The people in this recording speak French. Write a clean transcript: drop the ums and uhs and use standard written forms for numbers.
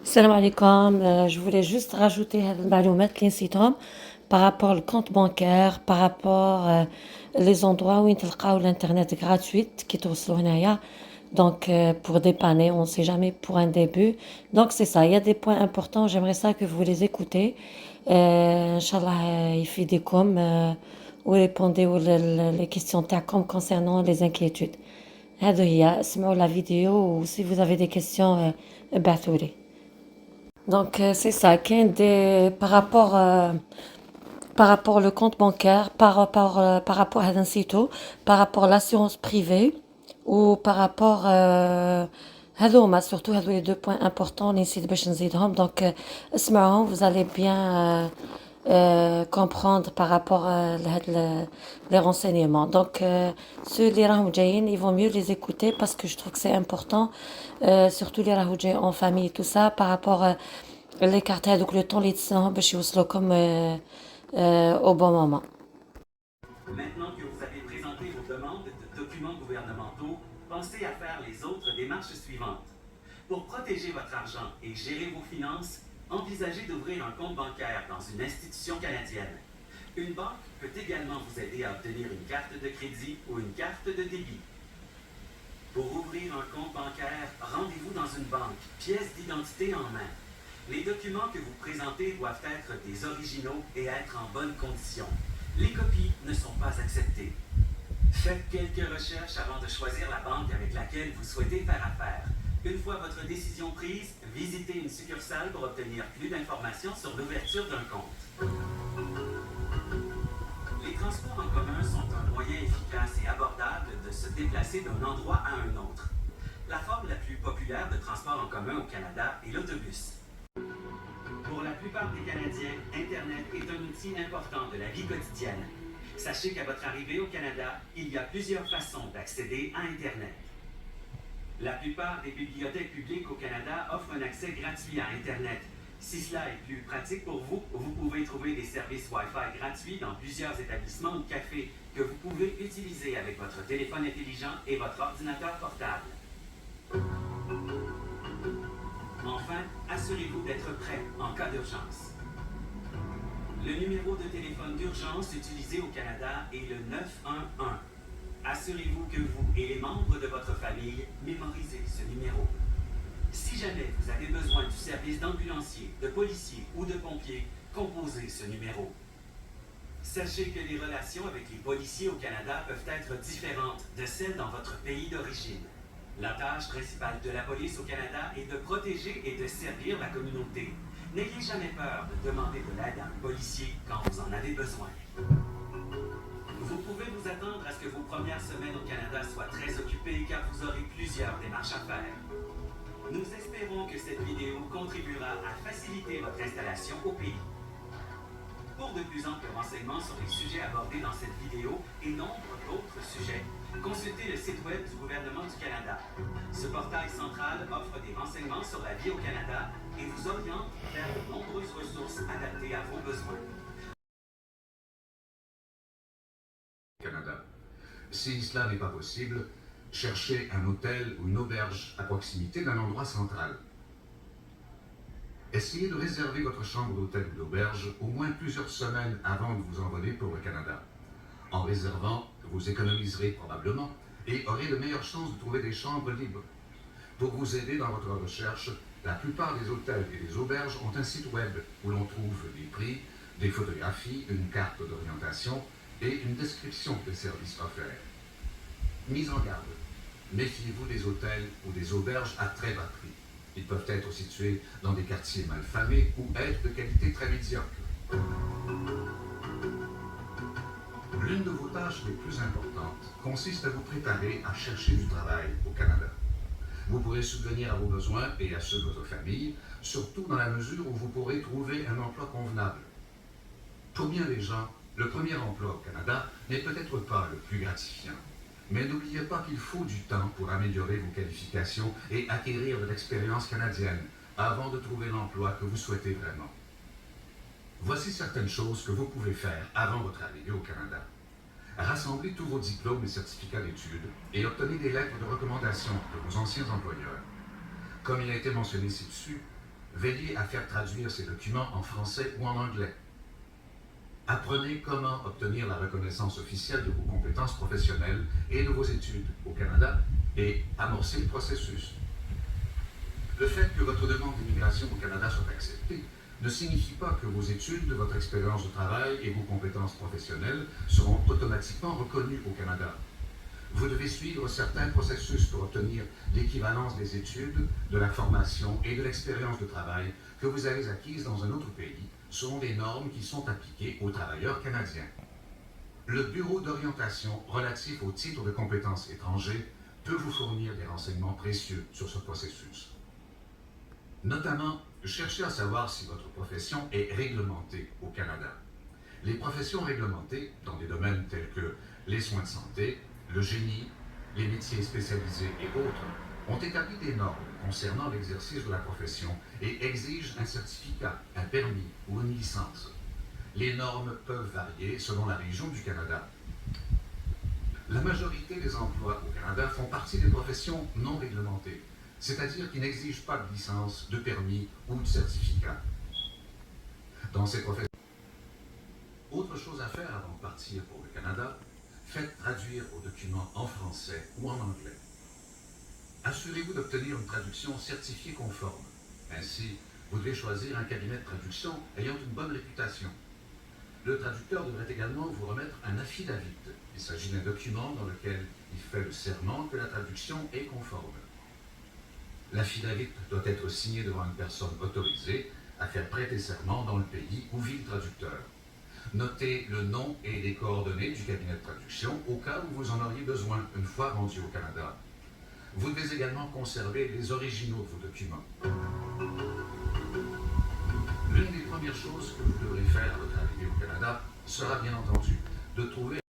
Salam alaikum. Je voulais juste rajouter هاد المعلومات اللي نسيتهم par rapport au compte bancaire, par rapport les endroits où تلقاو l'internet gratuite qui توصلوا هنايا. Donc pour dépanner, on ne sait jamais pour un début. Donc c'est ça, il y a des points importants, j'aimerais ça que vous les écoutez. Inch'Allah يفيدكم ou répondez les questions تاعكم concernant les inquiétudes. هذه هي اسمعوا la vidéo ou si vous avez des questions ابعثوا لي. Donc, c'est ça, par rapport au compte bancaire, par rapport à un site, par rapport à l'assurance privée, ou par rapport surtout les deux points importants, les sites donc, vous allez bien comprendre par rapport à les renseignements. Donc, ceux les Rahoudjaïn, il vaut mieux les écouter parce que je trouve que c'est important, surtout les Rahoudjaïn en famille et tout ça, par rapport les cartes, donc le temps, les comme au bon moment. Maintenant que vous avez présenté vos demandes de documents gouvernementaux, pensez à faire les autres démarches suivantes. Pour protéger votre argent et gérer vos finances, envisagez d'ouvrir un compte bancaire dans une institution canadienne. Une banque peut également vous aider à obtenir une carte de crédit ou une carte de débit. Pour ouvrir un compte bancaire, rendez-vous dans une banque, pièce d'identité en main. Les documents que vous présentez doivent être des originaux et être en bonne condition. Les copies ne sont pas acceptées. Faites quelques recherches avant de choisir la banque avec laquelle vous souhaitez faire affaire. Une fois votre décision prise, visitez une succursale pour obtenir plus d'informations sur l'ouverture d'un compte. Les transports en commun sont un moyen efficace et abordable de se déplacer d'un endroit à un autre. La forme la plus populaire de transport en commun au Canada est l'autobus. Pour la plupart des Canadiens, Internet est un outil important de la vie quotidienne. Sachez qu'à votre arrivée au Canada, il y a plusieurs façons d'accéder à Internet. La plupart des bibliothèques publiques au Canada offrent un accès gratuit à Internet. Si cela est plus pratique pour vous, vous pouvez trouver des services Wi-Fi gratuits dans plusieurs établissements ou cafés que vous pouvez utiliser avec votre téléphone intelligent et votre ordinateur portable. Enfin, assurez-vous d'être prêt en cas d'urgence. Le numéro de téléphone d'urgence utilisé au Canada est le 911. Assurez-vous que vous et les membres de votre famille mémorisez ce numéro. Si jamais vous avez besoin du service d'ambulancier, de policier ou de pompier, composez ce numéro. Sachez que les relations avec les policiers au Canada peuvent être différentes de celles dans votre pays d'origine. La tâche principale de la police au Canada est de protéger et de servir la communauté. N'ayez jamais peur de demander de l'aide à un policier quand vous en avez besoin. Vous pouvez vous attendre à ce que vos premières semaines au Canada soient très occupées car vous aurez plusieurs démarches à faire. Nous espérons que cette vidéo contribuera à faciliter votre installation au pays. Pour de plus amples renseignements sur les sujets abordés dans cette vidéo et nombre d'autres sujets, consultez le site web du gouvernement du Canada. Ce portail central offre des renseignements sur la vie au Canada et vous oriente vers de nombreuses ressources adaptées à vos besoins. Canada. Si cela n'est pas possible, cherchez un hôtel ou une auberge à proximité d'un endroit central. Essayez de réserver votre chambre d'hôtel ou d'auberge au moins plusieurs semaines avant de vous envoler pour le Canada. En réservant, vous économiserez probablement et aurez de meilleures chances de trouver des chambres libres. Pour vous aider dans votre recherche, la plupart des hôtels et des auberges ont un site web où l'on trouve des prix, des photographies, une carte d'orientation et une description des services offerts. Mise en garde, méfiez-vous des hôtels ou des auberges à très bas prix. Ils peuvent être situés dans des quartiers mal famés ou être de qualité très médiocre. L'une de vos tâches les plus importantes consiste à vous préparer à chercher du travail au Canada. Vous pourrez subvenir à vos besoins et à ceux de votre famille, surtout dans la mesure où vous pourrez trouver un emploi convenable. Pour bien des gens, le premier emploi au Canada n'est peut-être pas le plus gratifiant. Mais n'oubliez pas qu'il faut du temps pour améliorer vos qualifications et acquérir de l'expérience canadienne avant de trouver l'emploi que vous souhaitez vraiment. Voici certaines choses que vous pouvez faire avant votre arrivée au Canada. Rassemblez tous vos diplômes et certificats d'études et obtenez des lettres de recommandation de vos anciens employeurs. Comme il a été mentionné ci-dessus, veillez à faire traduire ces documents en français ou en anglais. Apprenez comment obtenir la reconnaissance officielle de vos compétences professionnelles et de vos études au Canada et amorcez le processus. Le fait que votre demande d'immigration au Canada soit acceptée ne signifie pas que vos études, votre expérience de travail et vos compétences professionnelles seront automatiquement reconnues au Canada. Vous devez suivre certains processus pour obtenir l'équivalence des études, de la formation et de l'expérience de travail que vous avez acquises dans un autre pays, selon les normes qui sont appliquées aux travailleurs canadiens. Le Bureau d'orientation relatif au titre de compétences étrangers peut vous fournir des renseignements précieux sur ce processus. Notamment, cherchez à savoir si votre profession est réglementée au Canada. Les professions réglementées, dans des domaines tels que les soins de santé, le génie, les métiers spécialisés et autres, ont établi des normes concernant l'exercice de la profession et exigent un certificat, un permis ou une licence. Les normes peuvent varier selon la région du Canada. La majorité des emplois au Canada font partie des professions non réglementées, c'est-à-dire qui n'exigent pas de licence, de permis ou de certificat. Dans ces professions, autre chose à faire avant de partir pour le Canada, faites traduire vos documents en français ou en anglais. Assurez-vous d'obtenir une traduction certifiée conforme. Ainsi, vous devez choisir un cabinet de traduction ayant une bonne réputation. Le traducteur devrait également vous remettre un affidavit. Il s'agit d'un document dans lequel il fait le serment que la traduction est conforme. L'affidavit doit être signé devant une personne autorisée à faire prêter serment dans le pays où vit le traducteur. Notez le nom et les coordonnées du cabinet de traduction au cas où vous en auriez besoin une fois rendu au Canada. Vous devez également conserver les originaux de vos documents. L'une des premières choses que vous devrez faire à votre arrivée au Canada sera bien entendu de trouver